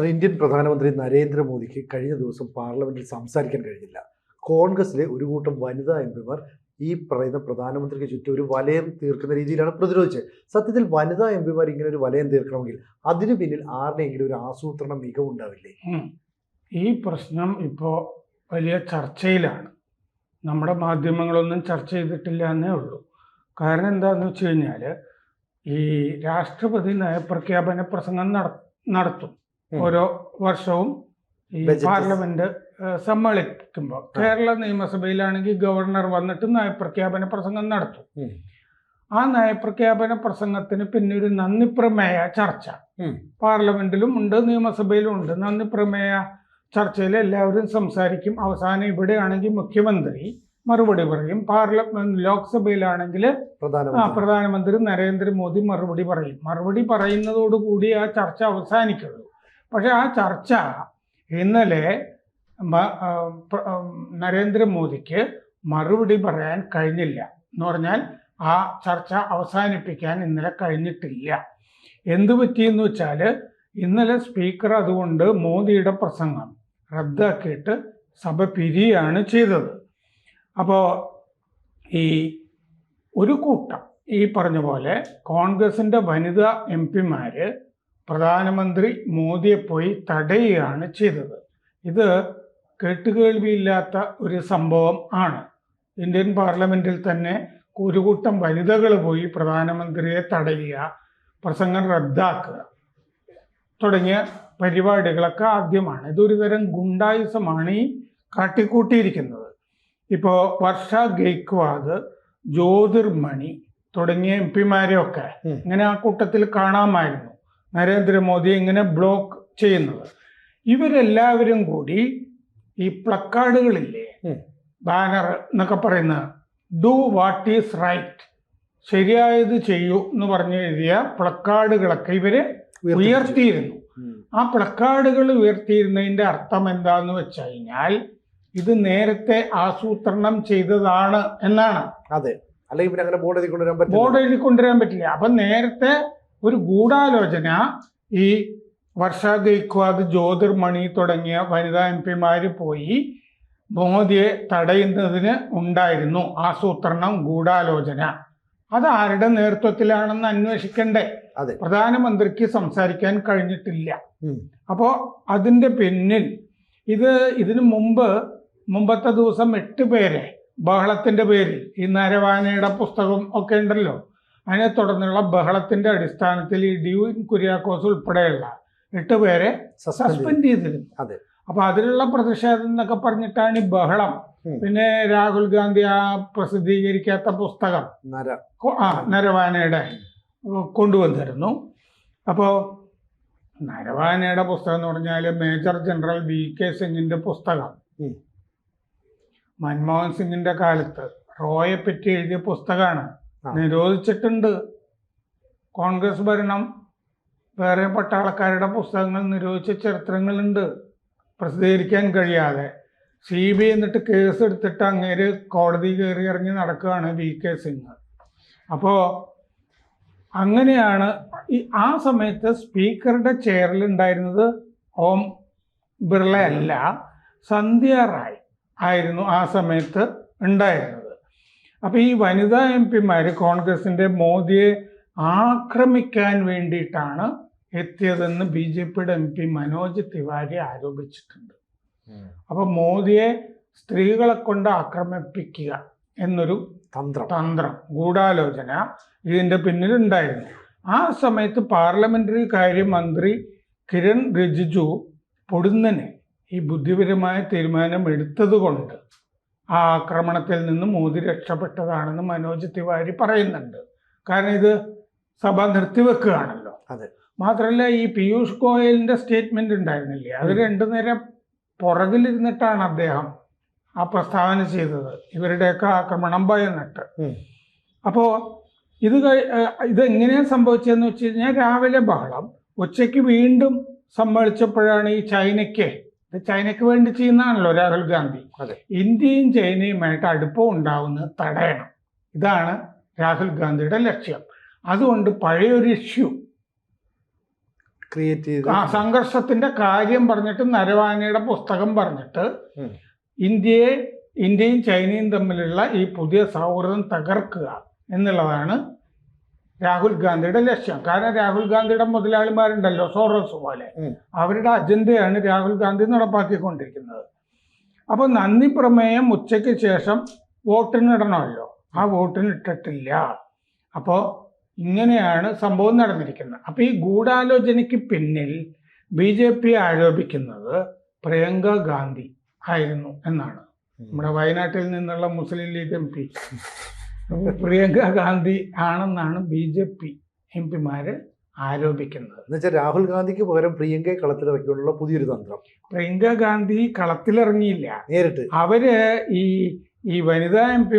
Indian പ്രധാനമന്ത്രി നരേന്ദ്രമോദിക്ക് കഴിഞ്ഞ ദിവസം പാർലമെന്റിൽ സംസാരിക്കാൻ കഴിഞ്ഞില്ല. കോൺഗ്രസിലെ ഒരു കൂട്ടം വനിതാ എംപിമാർ ഈ പറയുന്ന പ്രധാനമന്ത്രിക്ക് ചുറ്റും ഒരു വലയം തീർക്കുന്ന രീതിയിലാണ് പ്രതിരോധിച്ചത്. സത്യത്തിൽ വനിതാ എംപിമാർ ഇങ്ങനെ ഒരു വലയം തീർക്കണമെങ്കിൽ അതിന് പിന്നിൽ ആരുടെയെങ്കിലും ഒരു ആസൂത്രണ മികവുണ്ടാവില്ലേ? ഈ പ്രശ്നം ഇപ്പോൾ വലിയ ചർച്ചയിലാണ്. നമ്മുടെ മാധ്യമങ്ങളൊന്നും ചർച്ച ചെയ്തിട്ടില്ല എന്നേ ഉള്ളൂ. കാരണം എന്താണെന്ന് വെച്ച് കഴിഞ്ഞാൽ, ഈ രാഷ്ട്രപതി നയപ്രഖ്യാപന പ്രസംഗം നടത്തും ഓരോ വർഷവും ഈ പാർലമെന്റ് സമ്മേളിക്കുമ്പോൾ. കേരള നിയമസഭയിലാണെങ്കിൽ ഗവർണർ വന്നിട്ട് നയപ്രഖ്യാപന പ്രസംഗം നടത്തും. ആ നയപ്രഖ്യാപന പ്രസംഗത്തിന് പിന്നെ ഒരു നന്ദി പ്രമേയ ചർച്ച പാർലമെന്റിലും ഉണ്ട്, നിയമസഭയിലും ഉണ്ട്. നന്ദി പ്രമേയ ചർച്ചയിൽ എല്ലാവരും സംസാരിക്കും. അവസാനം ഇവിടെയാണെങ്കിൽ മുഖ്യമന്ത്രി മറുപടി പറയും. ലോക്സഭയിലാണെങ്കിൽ പ്രധാനമന്ത്രി നരേന്ദ്രമോദി മറുപടി പറയും. മറുപടി പറയുന്നതോടുകൂടി ആ ചർച്ച അവസാനിക്കുള്ളൂ. പക്ഷെ ആ ചർച്ച ഇന്നലെ നരേന്ദ്രമോദിക്ക് മറുപടി പറയാൻ കഴിഞ്ഞില്ല. എന്ന് പറഞ്ഞാൽ ആ ചർച്ച അവസാനിപ്പിക്കാൻ ഇന്നലെ കഴിഞ്ഞിട്ടില്ല. എന്തു പറ്റിയെന്ന് വെച്ചാൽ, ഇന്നലെ സ്പീക്കർ അതുകൊണ്ട് മോദിയുടെ പ്രസംഗം റദ്ദാക്കിയിട്ട് സഭ പിരിയാണ് ചെയ്തത്. അപ്പോൾ ഈ ഒരു കൂട്ടം ഈ പറഞ്ഞ പോലെ കോൺഗ്രസിൻ്റെ വനിതാ എംപിമാർ പ്രധാനമന്ത്രി മോദിയെ പോയി തടയുകയാണ് ചെയ്തത്. ഇത് കേട്ടുകേൾവിയില്ലാത്ത ഒരു സംഭവം ആണ്. ഇന്ത്യൻ പാർലമെൻറ്റിൽ തന്നെ ഒരു കൂട്ടം വനിതകൾ പോയി പ്രധാനമന്ത്രിയെ തടയുക, പ്രസംഗം റദ്ദാക്കുക തുടങ്ങിയ പരിപാടികളൊക്കെ ആദ്യമാണ്. ഇതൊരു തരം ഗുണ്ടായുസമാണ് ഈ കാട്ടിക്കൂട്ടിയിരിക്കുന്നത്. ഇപ്പോൾ വർഷ ഗെയ്ക്വാദ്, ജ്യോതിർമണി തുടങ്ങിയ എംപിമാരെയൊക്കെ ഇങ്ങനെ ആ കൂട്ടത്തിൽ കാണാമായിരുന്നു നരേന്ദ്രമോദി ഇങ്ങനെ ബ്ലോക്ക് ചെയ്യുന്നത്. ഇവരെല്ലാവരും കൂടി ഈ പ്ലക്കാർഡുകളില്ലേ, ബാനർ എന്നൊക്കെ പറയുന്ന ഡു വാട്ട് ഈസ് റൈറ്റ്, ശരിയായത് ചെയ്യൂ എന്ന് പറഞ്ഞ് എഴുതിയ പ്ലക്കാർഡുകളൊക്കെ ഇവര് ഉയർത്തിയിരുന്നു. ആ പ്ലക്കാർഡുകൾ ഉയർത്തിയിരുന്നതിന്റെ അർത്ഥം എന്താന്ന് വെച്ച് കഴിഞ്ഞാൽ, ഇത് നേരത്തെ ആസൂത്രണം ചെയ്തതാണ് എന്നാണ്. അതെ, അല്ലെങ്കിൽ അങ്ങനെ ബോർഡ് എഴുതി കൊണ്ടുവരാൻ പറ്റില്ല. അപ്പൊ നേരത്തെ ഒരു ഗൂഢാലോചന ഈ വർഷ ഗെയ്ക്വാദ്, ജ്യോതിർമണി തുടങ്ങിയ വനിതാ എംപിമാര് പോയി മോദിയെ തടയുന്നതിന് ഉണ്ടായിരുന്നു ആസൂത്രണം, ഗൂഢാലോചന. അത് ആരുടെ നേതൃത്വത്തിലാണെന്ന് അന്വേഷിക്കണ്ടേ? പ്രധാനമന്ത്രിക്ക് സംസാരിക്കാൻ കഴിഞ്ഞിട്ടില്ല. അപ്പോൾ അതിൻ്റെ പിന്നിൽ ഇതിനു മുമ്പത്തെ ദിവസം 8 പേരെ ബഹളത്തിന്റെ പേരിൽ, ഈ നരവാനയുടെ പുസ്തകം ഒക്കെ ഉണ്ടല്ലോ, അതിനെ തുടർന്നുള്ള ബഹളത്തിന്റെ അടിസ്ഥാനത്തിൽ ഈ ഡ്യൂൻ കുര്യാക്കോസ് ഉൾപ്പെടെയുള്ള 8 പേരെ സസ്പെൻഡ് ചെയ്തിരുന്നു. അപ്പൊ അതിലുള്ള പ്രതിഷേധം എന്നൊക്കെ പറഞ്ഞിട്ടാണ് ഈ ബഹളം. പിന്നെ രാഹുൽ ഗാന്ധി ആ പ്രസിദ്ധീകരിക്കാത്ത പുസ്തകം നരവാനയുടെ കൊണ്ടുവന്നിരുന്നു. അപ്പോൾ നരവാനയുടെ പുസ്തകം എന്ന് പറഞ്ഞാൽ മേജർ ജനറൽ VK സിംഗിന്റെ പുസ്തകം. മൻമോഹൻ സിംഗിന്റെ കാലത്ത് റോയെ പറ്റി എഴുതിയ പുസ്തകമാണ്. നിരോധിച്ചിട്ടുണ്ട്. കോൺഗ്രസ് ഭരണം വേറെ പട്ടാളക്കാരുടെ പുസ്തകങ്ങൾ നിരോധിച്ച ചരിത്രങ്ങളുണ്ട്, പ്രസിദ്ധീകരിക്കാൻ കഴിയാതെ. CBI എന്നിട്ട് കേസ് എടുത്തിട്ട് അങ്ങേര് കോടതി കയറി ഇറങ്ങി നടക്കുകയാണ് VK സിംഗ്. അപ്പോൾ അങ്ങനെയാണ് ആ സമയത്ത് സ്പീക്കറുടെ ചെയറിൽ ഉണ്ടായിരുന്നത് ഓം ബിർള അല്ല, സന്ധ്യ റായ് ആയിരുന്നു ആ സമയത്ത് ഉണ്ടായിരുന്നത്. അപ്പോൾ ഈ വനിതാ എംപിമാർ കോൺഗ്രസിൻ്റെ മോദിയെ ആക്രമിക്കാൻ വേണ്ടിയിട്ടാണ് എത്തിയതെന്ന് BJPയുടെ MP മനോജ് തിവാരി ആരോപിച്ചിട്ടുണ്ട്. അപ്പോൾ മോദിയെ സ്ത്രീകളെ കൊണ്ട് ആക്രമിപ്പിക്കുക എന്നൊരു തന്ത്രം, ഗൂഢാലോചന ഇതിൻ്റെ പിന്നിലുണ്ടായിരുന്നു. ആ സമയത്ത് പാർലമെന്ററി കാര്യമന്ത്രി കിരൺ റിജിജു പൊടുന്നനെ ഈ ബുദ്ധിപരമായ തീരുമാനം എടുത്തതുകൊണ്ട് ആ ആക്രമണത്തിൽ നിന്ന് മോദി രക്ഷപ്പെട്ടതാണെന്ന് മനോജ് തിവാരി പറയുന്നുണ്ട്. കാരണം ഇത് സഭ നിർത്തിവെക്കുകയാണല്ലോ. മാത്രമല്ല, ഈ പീയൂഷ് ഗോയലിന്റെ സ്റ്റേറ്റ്മെന്റ് ഉണ്ടായിരുന്നില്ലേ, അത് 2 നേരം പുറകിലിരുന്നിട്ടാണ് അദ്ദേഹം ആ പ്രസ്താവന ചെയ്തത്, ഇവരുടെയൊക്കെ ആക്രമണം ഭയന്നിട്ട്. അപ്പോൾ ഇതെങ്ങനെയാണ് സംഭവിച്ചതെന്ന് വെച്ച് കഴിഞ്ഞാൽ, രാവിലെ ബഹളം, ഉച്ചയ്ക്ക് വീണ്ടും സമ്മേളിച്ചപ്പോഴാണ് ഈ ചൈനയ്ക്ക് വേണ്ടി ചെയ്യുന്നതാണല്ലോ രാഹുൽ ഗാന്ധി, ഇന്ത്യയും ചൈനയുമായിട്ട് അടുപ്പം ഉണ്ടാവുന്നത് തടയണം. ഇതാണ് രാഹുൽ ഗാന്ധിയുടെ ലക്ഷ്യം. അതുകൊണ്ട് പഴയൊരു ഇഷ്യൂ ക്രിയേറ്റ് ചെയ്ത് സംഘർഷത്തിന്റെ കാര്യം പറഞ്ഞിട്ട് നരവാനയുടെ പുസ്തകം പറഞ്ഞിട്ട് ഉം. ഇന്ത്യയും ചൈനയും തമ്മിലുള്ള ഈ പുതിയ സൗഹൃദം തകർക്കുക എന്നുള്ളതാണ് രാഹുൽ ഗാന്ധിയുടെ ലക്ഷ്യം. കാരണം രാഹുൽ ഗാന്ധിയുടെ മുതലാളിമാരുണ്ടല്ലോ സോറോസ് പോലെ, അവരുടെ അജണ്ടയാണ് രാഹുൽ ഗാന്ധി നടപ്പാക്കിക്കൊണ്ടിരിക്കുന്നത്. അപ്പോൾ നന്ദി പ്രമേയം ഉച്ചയ്ക്ക് ശേഷം വോട്ടിനിടണമല്ലോ, ആ വോട്ടിനിട്ടിട്ടില്ല. അപ്പോൾ ഇങ്ങനെയാണ് സംഭവം നടന്നിരിക്കുന്നത്. അപ്പോൾ ഈ ഗൂഢാലോചനയ്ക്ക് പിന്നിൽ BJP ആരോപിക്കുന്നത് പ്രിയങ്ക ഗാന്ധി ആയിരുന്നു എന്നാണ്. നമ്മുടെ വയനാട്ടിൽ നിന്നുള്ള മുസ്ലിം ലീഗ് MP പ്രിയങ്ക ഗാന്ധി ആണെന്നാണ് BJP MP ആരോപിക്കുന്നത്. എന്നുവെച്ചാൽ രാഹുൽ ഗാന്ധിക്ക് പകരം പ്രിയങ്കയെ കളത്തിലിറക്കിയുള്ള പുതിയൊരു തന്ത്രം. പ്രിയങ്ക ഗാന്ധി കളത്തിലിറങ്ങിയില്ല, നേരിട്ട് അവര് ഈ വനിതാ MP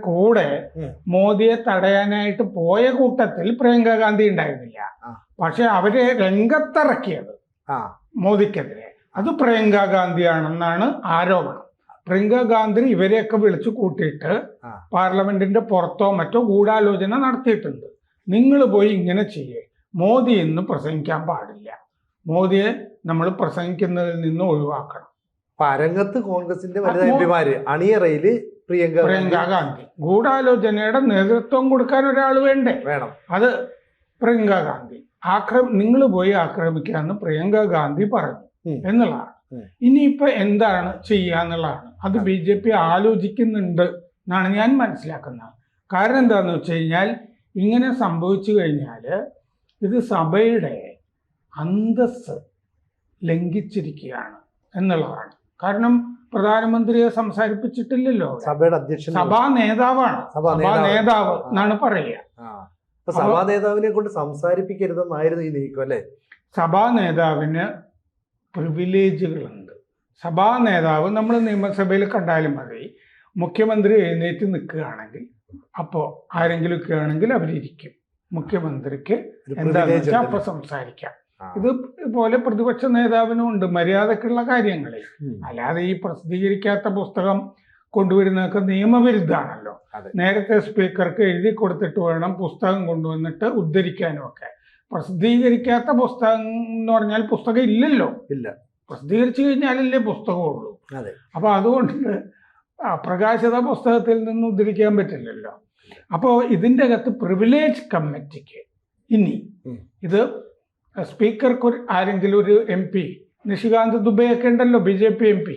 കൂടെ മോദിയെ തടയാനായിട്ട് പോയ കൂട്ടത്തിൽ പ്രിയങ്ക ഗാന്ധി ഉണ്ടായിരുന്നില്ല. പക്ഷെ അവരെ രംഗത്തിറക്കിയത് മോദിക്കെതിരെ അത് പ്രിയങ്ക ഗാന്ധിയാണെന്നാണ് ആരോപണം. പ്രിയങ്ക ഗാന്ധി ഇവരെയൊക്കെ വിളിച്ചു കൂട്ടിയിട്ട് പാർലമെന്റിന്റെ പുറത്തോ മറ്റോ ഗൂഢാലോചന നടത്തിയിട്ടുണ്ട്. നിങ്ങൾ പോയി ഇങ്ങനെ ചെയ്യേ, മോദി ഇന്ന് പ്രസംഗിക്കാൻ പാടില്ല, മോദിയെ നമ്മൾ പ്രസംഗിക്കുന്നതിൽ നിന്ന് ഒഴിവാക്കണം. രംഗത്ത് കോൺഗ്രസിന്റെ വനിതാ MP അണിയറയില് പ്രിയങ്ക ഗാന്ധി. ഗൂഢാലോചനയുടെ നേതൃത്വം കൊടുക്കാൻ ഒരാൾ വേണം, അത് പ്രിയങ്ക ഗാന്ധി. നിങ്ങൾ പോയി ആക്രമിക്കാന്ന് പ്രിയങ്ക ഗാന്ധി പറഞ്ഞു എന്നുള്ളതാണ്. ഇനിയിപ്പോ എന്താണ് ചെയ്യാന്നുള്ളതാണ്. അത് BJP ആലോചിക്കുന്നുണ്ട് എന്നാണ് ഞാൻ മനസ്സിലാക്കുന്നത്. കാരണം എന്താന്ന് വെച്ച് കഴിഞ്ഞാൽ ഇങ്ങനെ സംഭവിച്ചു കഴിഞ്ഞാൽ ഇത് സഭയുടെ അന്തസ്സ് ലംഘിച്ചിരിക്കുകയാണ് എന്നുള്ളതാണ്. കാരണം പ്രധാനമന്ത്രിയെ സംസാരിപ്പിച്ചിട്ടില്ലല്ലോ, സഭയുടെ അധ്യക്ഷൻ സഭാ നേതാവാണ്, സഭാ നേതാവ് എന്നാണ് പറയുക. സഭാ നേതാവിനെ കൊണ്ട് സംസാരിപ്പിക്കരുതെന്നായിരുന്നു ഈ നീക്കം അല്ലേ? സഭാ നേതാവിന് പ്രിവിലേജുകളുണ്ട്. സഭാ നേതാവ് നമ്മൾ നിയമസഭയിൽ കണ്ടാലും മതി, മുഖ്യമന്ത്രി എഴുന്നേറ്റ് നിൽക്കുകയാണെങ്കിൽ അപ്പോൾ ആരെങ്കിലും ഒക്കെ ആണെങ്കിൽ അവരിയ്ക്കും, മുഖ്യമന്ത്രിക്ക് എന്താണെന്ന് വെച്ചാൽ അപ്പോൾ സംസാരിക്കാം. ഇതുപോലെ പ്രതിപക്ഷ നേതാവിനും ഉണ്ട് മര്യാദക്കുള്ള കാര്യങ്ങളിൽ. അല്ലാതെ ഈ പ്രസിദ്ധീകരിക്കാത്ത പുസ്തകം കൊണ്ടുവരുന്നതൊക്കെ നിയമവിരുദ്ധാണല്ലോ. നേരത്തെ സ്പീക്കർക്ക് എഴുതി കൊടുത്തിട്ട് വേണം പുസ്തകം കൊണ്ടുവന്നിട്ട് ഉദ്ധരിക്കാനും ഒക്കെ. പ്രസിദ്ധീകരിക്കാത്ത പുസ്തകം എന്ന് പറഞ്ഞാൽ പുസ്തകം ഇല്ലല്ലോ, ഇല്ല, പ്രസിദ്ധീകരിച്ചു കഴിഞ്ഞാലല്ലേ പുസ്തകമുള്ളൂ. അപ്പൊ അതുകൊണ്ട് പ്രകാശിത പുസ്തകത്തിൽ നിന്ന് ഉദ്ധരിക്കാൻ പറ്റില്ലല്ലോ. അപ്പോൾ ഇതിൻ്റെ അകത്ത് പ്രിവിലേജ് കമ്മിറ്റിക്ക് ഇനി ഇത് സ്പീക്കർക്ക് ആരെങ്കിലും ഒരു MP, നിഷികാന്ത് ദുബെ ഒക്കെ ഉണ്ടല്ലോ BJP MP,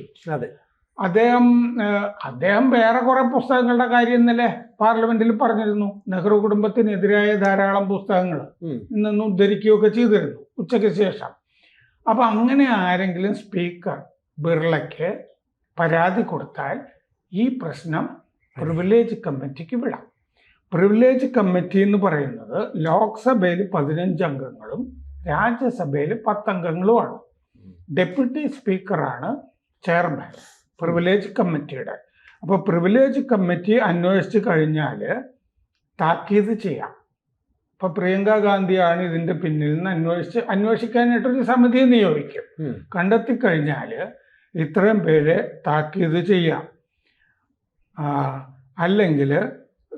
അദ്ദേഹം വേറെ കുറെ പുസ്തകങ്ങളുടെ കാര്യം ഇന്നലെ പാർലമെന്റിൽ പറഞ്ഞിരുന്നു. നെഹ്റു കുടുംബത്തിനെതിരായ ധാരാളം പുസ്തകങ്ങൾ ഇന്നൊന്നും ഉദ്ധരിക്കുകയൊക്കെ ചെയ്തിരുന്നു ഉച്ചയ്ക്ക് ശേഷം. അപ്പൊ അങ്ങനെ ആരെങ്കിലും സ്പീക്കർ ബിർളയ്ക്ക് പരാതി കൊടുത്താൽ ഈ പ്രശ്നം പ്രിവിലേജ് കമ്മിറ്റിക്ക് വിടാം. പ്രിവിലേജ് കമ്മിറ്റി എന്ന് പറയുന്നത് ലോക്സഭയിൽ 15 അംഗങ്ങളും രാജ്യസഭയിൽ 10 അംഗങ്ങളുമാണ്. ഡെപ്യൂട്ടി സ്പീക്കറാണ് ചെയർമാൻ പ്രിവിലേജ് കമ്മിറ്റിയുടെ. അപ്പോൾ പ്രിവിലേജ് കമ്മിറ്റി അന്വേഷിച്ച് കഴിഞ്ഞാൽ താക്കീത് ചെയ്യാം. അപ്പോൾ പ്രിയങ്ക ഗാന്ധിയാണ് ഇതിൻ്റെ പിന്നിൽ നിന്ന് അന്വേഷിക്കാനായിട്ടൊരു സമിതിയെ നിയോഗിക്കും. കണ്ടെത്തി കഴിഞ്ഞാൽ ഇത്രയും പേരെ താക്കീത് ചെയ്യാം, അല്ലെങ്കിൽ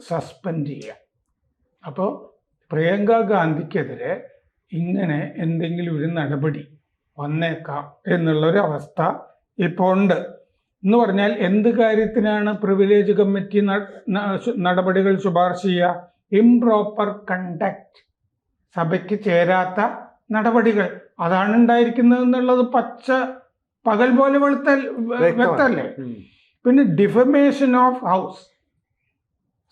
സസ്പെൻഡ് ചെയ്യാം. അപ്പോൾ പ്രിയങ്ക ഗാന്ധിക്കെതിരെ ഇങ്ങനെ എന്തെങ്കിലും ഒരു നടപടി വന്നേക്കാം എന്നുള്ളൊരവസ്ഥ ഇപ്പോൾ ഉണ്ട്. എന്ന് പറഞ്ഞാൽ എന്ത് കാര്യത്തിനാണ് പ്രിവിലേജ് കമ്മിറ്റി നടപടികൾ ശുപാർശ ചെയ്യുക? ഇംപ്രോപ്പർ കണ്ടക്ട്, സഭയ്ക്ക് ചേരാത്ത നടപടികൾ, അതാണ് ഉണ്ടായിരിക്കുന്നത് എന്നുള്ളത് പകൽ പോലെ വ്യക്തമല്ലേ. പിന്നെ ഡിഫമേഷൻ ഓഫ് ഹൗസ്,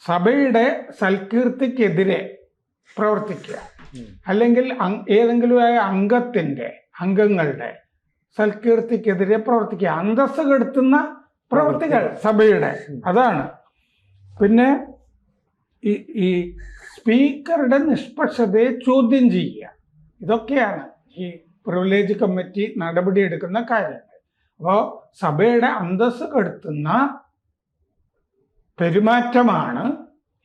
സഭയുടെ സൽകീർത്തിക്കെതിരെ പ്രവർത്തിക്കുക, അല്ലെങ്കിൽ ഏതെങ്കിലും അംഗങ്ങളുടെ സൽകീർത്തിക്കെതിരെ പ്രവർത്തിക്കുക, അന്തസ്സ് കെടുത്തുന്ന പ്രവൃത്തികൾ സഭയുടെ, അതാണ്. പിന്നെ ഈ സ്പീക്കറുടെ നിഷ്പക്ഷതയെ ചോദ്യം ചെയ്യുക, ഇതൊക്കെയാണ് ഈ പ്രിവിലേജ് കമ്മിറ്റി നടപടിയെടുക്കുന്ന കാര്യങ്ങൾ. അപ്പോൾ സഭയുടെ അന്തസ്സ് കെടുത്തുന്ന പെരുമാറ്റമാണ്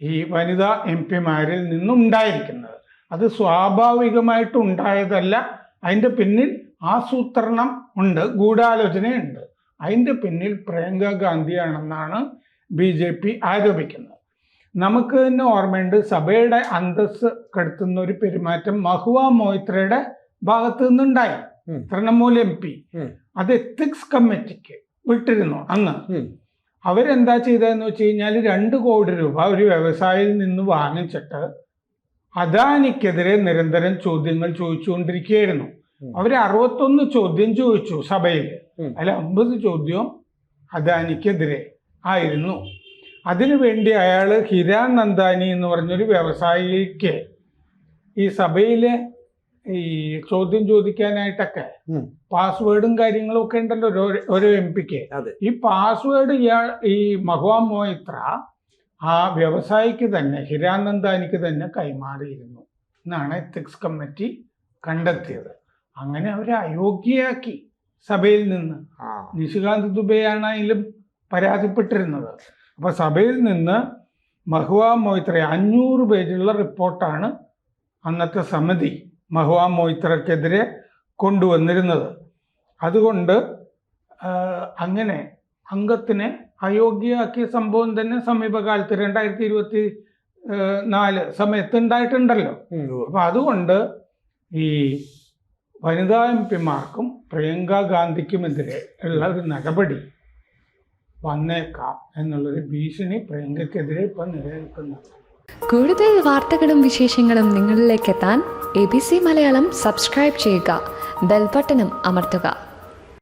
ഈ വനിതാ MP നിന്നുണ്ടായിരിക്കുന്നത്. അത് സ്വാഭാവികമായിട്ടുണ്ടായതല്ല, അതിൻ്റെ പിന്നിൽ ആസൂത്രണം ഉണ്ട്, ഗൂഢാലോചനയുണ്ട്. അതിൻ്റെ പിന്നിൽ പ്രിയങ്ക ഗാന്ധിയാണെന്നാണ് BJP ആരോപിക്കുന്നത്. നമുക്ക് തന്നെ ഓർമ്മയുണ്ട്, സഭയുടെ അന്തസ്സ് കെടുത്തുന്ന ഒരു പെരുമാറ്റം മഹുവ മൊയ്ത്രയുടെ ഭാഗത്ത് നിന്നുണ്ടായി. ഉം. തൃണമൂൽ MP ഉം. അത് എത്തിക്സ് കമ്മിറ്റിക്ക് വിട്ടിരുന്നു അന്ന്. ഉം. അവരെന്താ ചെയ്തതെന്ന് വെച്ച് കഴിഞ്ഞാൽ 2 കോടി രൂപ ഒരു വ്യവസായിയിൽ നിന്ന് വാങ്ങിച്ചിട്ട് അദാനിക്കെതിരെ നിരന്തരം ചോദ്യങ്ങൾ ചോദിച്ചുകൊണ്ടിരിക്കുകയായിരുന്നു. അവർ 61 ചോദ്യം ചോദിച്ചു സഭയിൽ. അതിൽ 50 ചോദ്യം അദാനിക്കെതിരെ ആയിരുന്നു. അതിനുവേണ്ടി അയാൾ ഹിരാനന്ദാനി എന്ന് പറഞ്ഞൊരു വ്യവസായിക്ക് ഈ സഭയിലെ ഈ ചോദ്യം ചോദിക്കാനായിട്ടൊക്കെ പാസ്വേഡും കാര്യങ്ങളും ഒക്കെ ഉണ്ടല്ലോ ഓരോ MP-ക്ക്. ഈ പാസ്വേഡ് ഈ മഹുവ മൊയ്ത്ര ആ വ്യവസായിക്ക് തന്നെ, ഹിരാനന്ദാനിക്ക് തന്നെ കൈമാറിയിരുന്നു എന്നാണ് എത്തിക്സ് കമ്മിറ്റി കണ്ടെത്തിയത്. അങ്ങനെ അവരെ അയോഗ്യയാക്കി സഭയിൽ നിന്ന്. നിഷികാന്ത് ദുബെയാണ് അതിലും പരാതിപ്പെട്ടിരുന്നത്. അപ്പൊ സഭയിൽ നിന്ന് മഹുവ മൊയ്ത്ര 500 പേജുള്ള റിപ്പോർട്ടാണ് അന്നത്തെ സമിതി മഹുവ മൊയ്ത്രക്കെതിരെ കൊണ്ടുവന്നിരുന്നത്. അതുകൊണ്ട് അങ്ങനെ അംഗത്തിനെ അയോഗ്യയാക്കിയ സംഭവം തന്നെ സമീപകാലത്ത് 2024 സമയത്ത് ഉണ്ടായിട്ടുണ്ടല്ലോ. അപ്പൊ അതുകൊണ്ട് ഈ വനിതാ MP-മാർക്കും പ്രിയങ്ക ഗാന്ധിക്കുമെതിരെ ഉള്ള ഒരു നടപടി വന്നേക്കാം എന്നുള്ളൊരു ഭീഷണി പ്രിയങ്കയ്ക്കെതിരെ ഇപ്പം നിലനിൽക്കുന്നുണ്ട്. കൂടുതൽ വാർത്തകളും വിശേഷങ്ങളും നിങ്ങളിലേക്ക് എത്താൻ ABC മലയാളം സബ്സ്ക്രൈബ് ചെയ്യുക, ബെൽ ബട്ടണും അമർത്തുക.